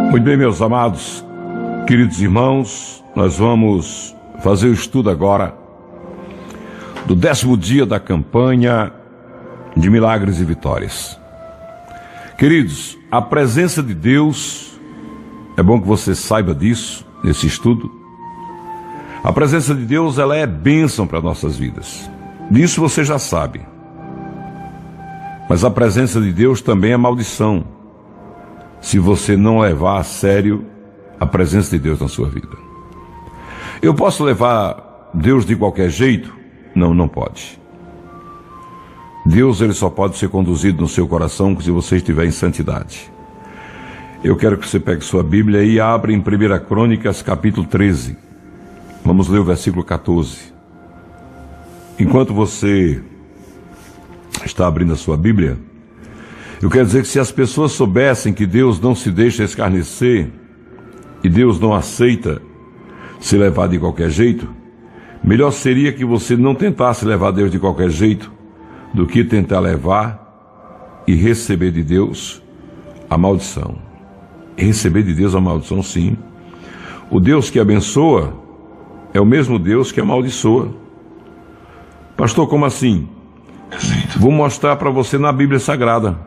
Muito bem, meus amados, queridos irmãos, nós vamos fazer o estudo agora do 10º dia da campanha de milagres e vitórias. Queridos, a presença de Deus, é bom que você saiba disso, nesse estudo. A presença de Deus, ela é bênção para nossas vidas. Disso você já sabe. Mas a presença de Deus também é maldição, se você não levar a sério a presença de Deus na sua vida. Eu posso levar Deus de qualquer jeito? Não, não pode. Deus, ele só pode ser conduzido no seu coração se você estiver em santidade. Eu quero que você pegue sua Bíblia e abra em 1 Crônicas, capítulo 13. Vamos ler o versículo 14. Enquanto você está abrindo a sua Bíblia, eu quero dizer que se as pessoas soubessem que Deus não se deixa escarnecer e Deus não aceita se levar de qualquer jeito, melhor seria que você não tentasse levar Deus de qualquer jeito do que tentar levar e receber de Deus a maldição. Receber de Deus a maldição, sim. O Deus que abençoa é o mesmo Deus que amaldiçoa. Pastor, como assim? Vou mostrar para você na Bíblia Sagrada,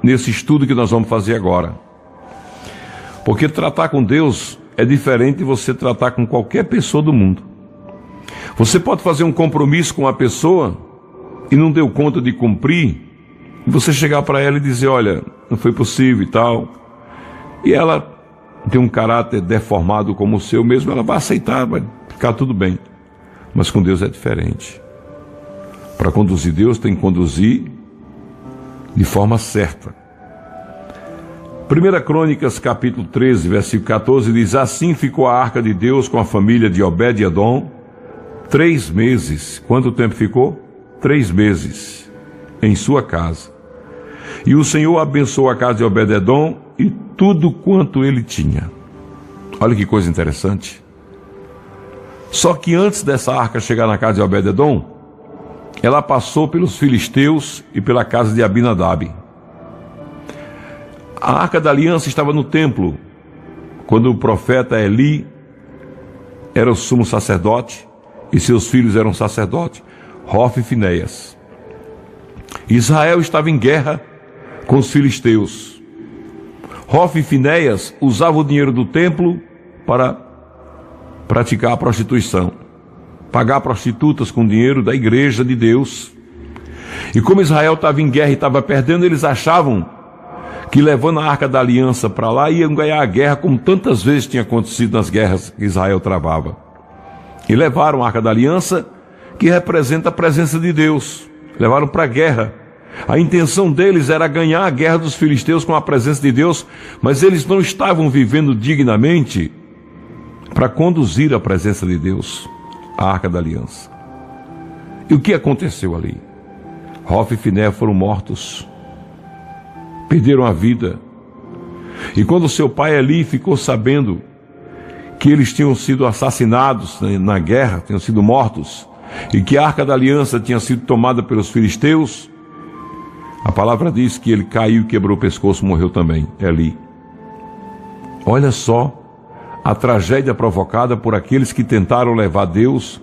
nesse estudo que nós vamos fazer agora. Porque tratar com Deus é diferente de você tratar com qualquer pessoa do mundo. Você pode fazer um compromisso com uma pessoa e não deu conta de cumprir, e você chegar para ela e dizer, olha, não foi possível e tal, e ela tem um caráter deformado como o seu mesmo, ela vai aceitar, vai ficar tudo bem. Mas com Deus é diferente. Para conduzir Deus, tem que conduzir de forma certa. 1 Crônicas, capítulo 13, versículo 14, diz, assim ficou a arca de Deus com a família de Obed-Edom 3 meses. Quanto tempo ficou? 3 meses em sua casa. E o Senhor abençoou a casa de Obed-Edom e tudo quanto ele tinha. Olha que coisa interessante. Só que antes dessa arca chegar na casa de Obed-Edom, ela passou pelos filisteus e pela casa de Abinadab. A arca da aliança estava no templo, quando o profeta Eli era o sumo sacerdote e seus filhos eram sacerdotes, Hofni e Finéias. Israel estava em guerra com os filisteus. Hofni e Finéias usavam o dinheiro do templo para praticar a prostituição, pagar prostitutas com dinheiro da igreja de Deus. E como Israel estava em guerra e estava perdendo, eles achavam que levando a arca da aliança para lá iam ganhar a guerra, como tantas vezes tinha acontecido nas guerras que Israel travava. E levaram a arca da aliança, que representa a presença de Deus. Levaram para a guerra. A intenção deles era ganhar a guerra dos filisteus com a presença de Deus, mas eles não estavam vivendo dignamente para conduzir a presença de Deus, a arca da aliança. E o que aconteceu ali? Hofni e Finéias foram mortos, perderam a vida. E quando seu pai Eli ficou sabendo que eles tinham sido assassinados na guerra, tinham sido mortos, e que a arca da aliança tinha sido tomada pelos filisteus, a palavra diz que ele caiu, quebrou o pescoço, morreu também, Eli. Olha só a tragédia provocada por aqueles que tentaram levar Deus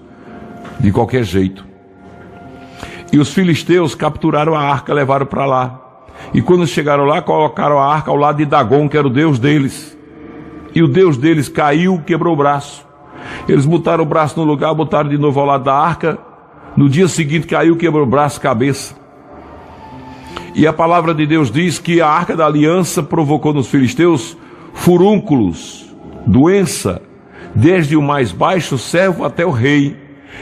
de qualquer jeito. E os filisteus capturaram a arca, levaram para lá. E quando chegaram lá, colocaram a arca ao lado de Dagom, que era o deus deles. E o deus deles caiu, quebrou o braço. Eles botaram o braço no lugar, botaram de novo ao lado da arca. No dia seguinte caiu, quebrou o braço, cabeça. E a palavra de Deus diz que a arca da aliança provocou nos filisteus furúnculos, doença, desde o mais baixo servo até o rei.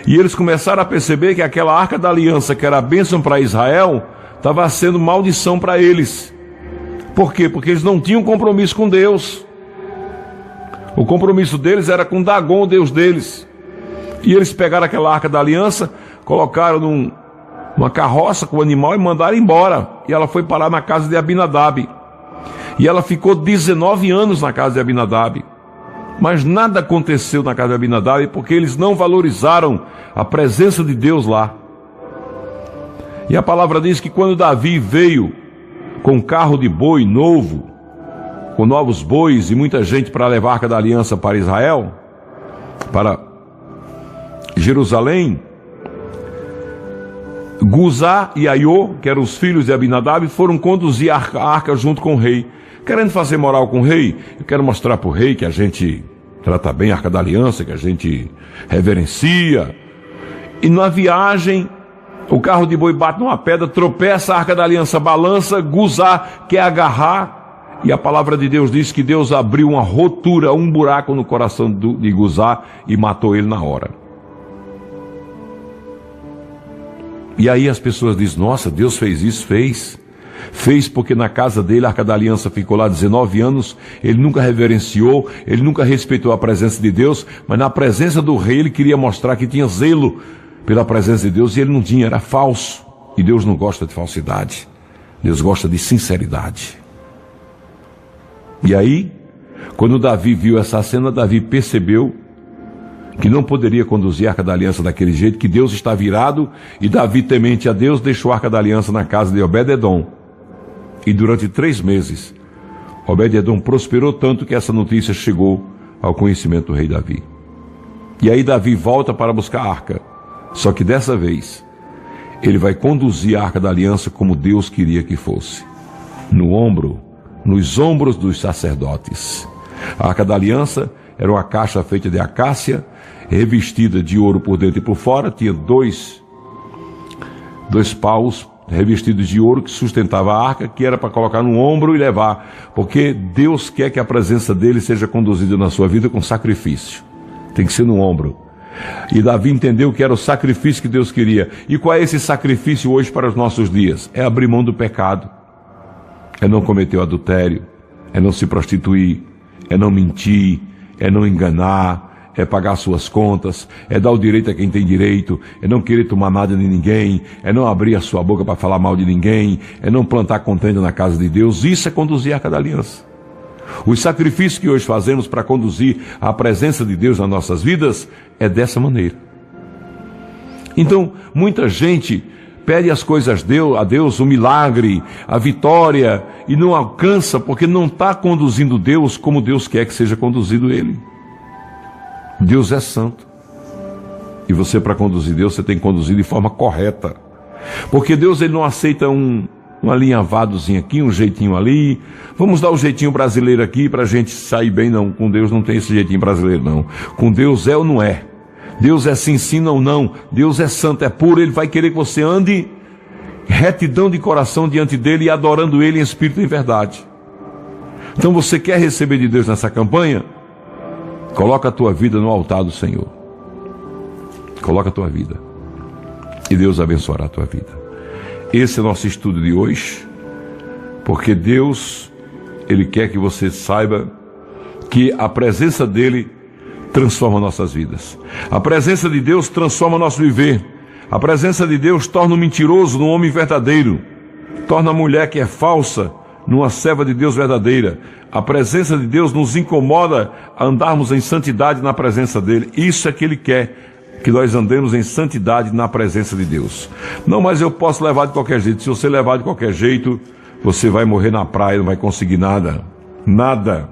E eles começaram a perceber que aquela arca da aliança, que era a bênção para Israel, estava sendo maldição para eles. Por quê? Porque eles não tinham compromisso com Deus. O compromisso deles era com Dagom, o deus deles. E eles pegaram aquela arca da aliança, colocaram numa carroça com o animal e mandaram embora. E ela foi parar na casa de Abinadab. E ela ficou 19 anos na casa de Abinadab. Mas nada aconteceu na casa de Abinadab, porque eles não valorizaram a presença de Deus lá. E a palavra diz que quando Davi veio com um carro de boi novo, com novos bois e muita gente para levar a Arca da Aliança para Israel, para Jerusalém, Guzá e Aiô, que eram os filhos de Abinadab, foram conduzir a arca junto com o rei. Querendo fazer moral com o rei, eu quero mostrar para o rei que a gente trata bem a Arca da Aliança, que a gente reverencia. E na viagem, o carro de boi bate numa pedra, tropeça, a Arca da Aliança balança, Guzá quer agarrar, e a palavra de Deus diz que Deus abriu uma rotura, um buraco no coração de Guzá e matou ele na hora. E aí as pessoas dizem, nossa, Deus fez isso? Fez porque na casa dele a Arca da Aliança ficou lá 19 anos, ele nunca reverenciou, ele nunca respeitou a presença de Deus, mas na presença do rei ele queria mostrar que tinha zelo pela presença de Deus, e ele não tinha, era falso. E Deus não gosta de falsidade, Deus gosta de sinceridade. E aí, quando Davi viu essa cena, Davi percebeu que não poderia conduzir a Arca da Aliança daquele jeito, que Deus está virado, e Davi, temente a Deus, deixou a Arca da Aliança na casa de Obed-edom. E durante 3 meses, Obed-edom prosperou tanto que essa notícia chegou ao conhecimento do rei Davi. E aí Davi volta para buscar a arca, só que dessa vez, ele vai conduzir a Arca da Aliança como Deus queria que fosse, nos ombros dos sacerdotes. A Arca da Aliança era uma caixa feita de acácia, revestida de ouro por dentro e por fora, tinha dois paus revestidos de ouro que sustentava a arca, que era para colocar no ombro e levar, porque Deus quer que a presença dele seja conduzida na sua vida com sacrifício, tem que ser no ombro. E Davi entendeu que era o sacrifício que Deus queria. E qual é esse sacrifício hoje para os nossos dias? É abrir mão do pecado, é não cometer o adultério, é não se prostituir, é não mentir, é não enganar, é pagar suas contas, é dar o direito a quem tem direito, é não querer tomar nada de ninguém, é não abrir a sua boca para falar mal de ninguém, é não plantar contenda na casa de Deus. Isso é conduzir a Arca da Aliança. Os sacrifícios que hoje fazemos para conduzir a presença de Deus nas nossas vidas é dessa maneira. Então, muita gente pede as coisas a Deus, o milagre, a vitória, e não alcança porque não está conduzindo Deus como Deus quer que seja conduzido ele. Deus é santo. E você, para conduzir Deus, você tem que conduzir de forma correta. Porque Deus, ele não aceita um alinhavadozinho aqui, um jeitinho ali. Vamos dar o jeitinho brasileiro aqui para a gente sair bem. Não, com Deus não tem esse jeitinho brasileiro, não. Com Deus é ou não é. Deus é sim, sim, não, não. Deus é santo, é puro. Ele vai querer que você ande retidão de coração diante dele e adorando ele em espírito e em verdade. Então você quer receber de Deus nessa campanha? Coloca a tua vida no altar do Senhor. Coloca a tua vida. E Deus abençoará a tua vida. Esse é o nosso estudo de hoje. Porque Deus, ele quer que você saiba que a presença dele transforma nossas vidas. A presença de Deus transforma nosso viver. A presença de Deus torna o mentiroso num homem verdadeiro. Torna a mulher que é falsa numa serva de Deus verdadeira. A presença de Deus nos incomoda a andarmos em santidade na presença dele. Isso é que ele quer, que nós andemos em santidade na presença de Deus. Não, mas eu posso levar de qualquer jeito. Se você levar de qualquer jeito, você vai morrer na praia, não vai conseguir nada. Nada.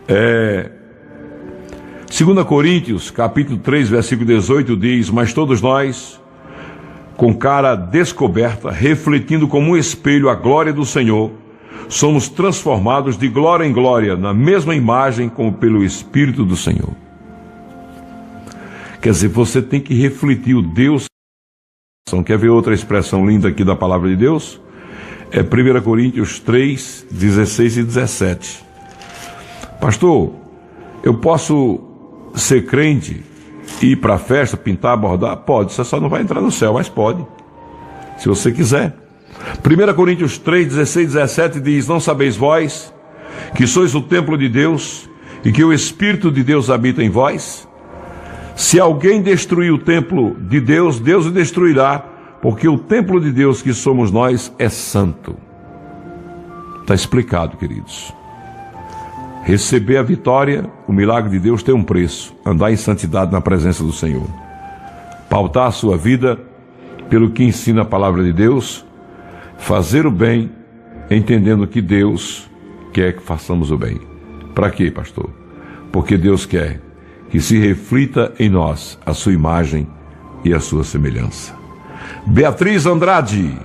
2 Coríntios, capítulo 3, versículo 18 diz: mas todos nós, com cara descoberta, refletindo como um espelho a glória do Senhor, somos transformados de glória em glória, na mesma imagem como pelo Espírito do Senhor. Quer dizer, você tem que refletir o Deus. Quer ver outra expressão linda aqui da palavra de Deus? É 1 Coríntios 3, 16 e 17. Pastor, eu posso ser crente, ir para a festa, pintar, bordar? Pode, você só não vai entrar no céu, mas pode, se você quiser. 1 Coríntios 3, 16 e 17 diz: não sabeis vós que sois o templo de Deus e que o Espírito de Deus habita em vós? Se alguém destruir o templo de Deus, Deus o destruirá, porque o templo de Deus que somos nós é santo. Está explicado, queridos. Receber a vitória, o milagre de Deus tem um preço: andar em santidade na presença do Senhor. Pautar a sua vida pelo que ensina a palavra de Deus, fazer o bem entendendo que Deus quer que façamos o bem. Para quê, pastor? Porque Deus quer que se reflita em nós a sua imagem e a sua semelhança. Beatriz Andrade.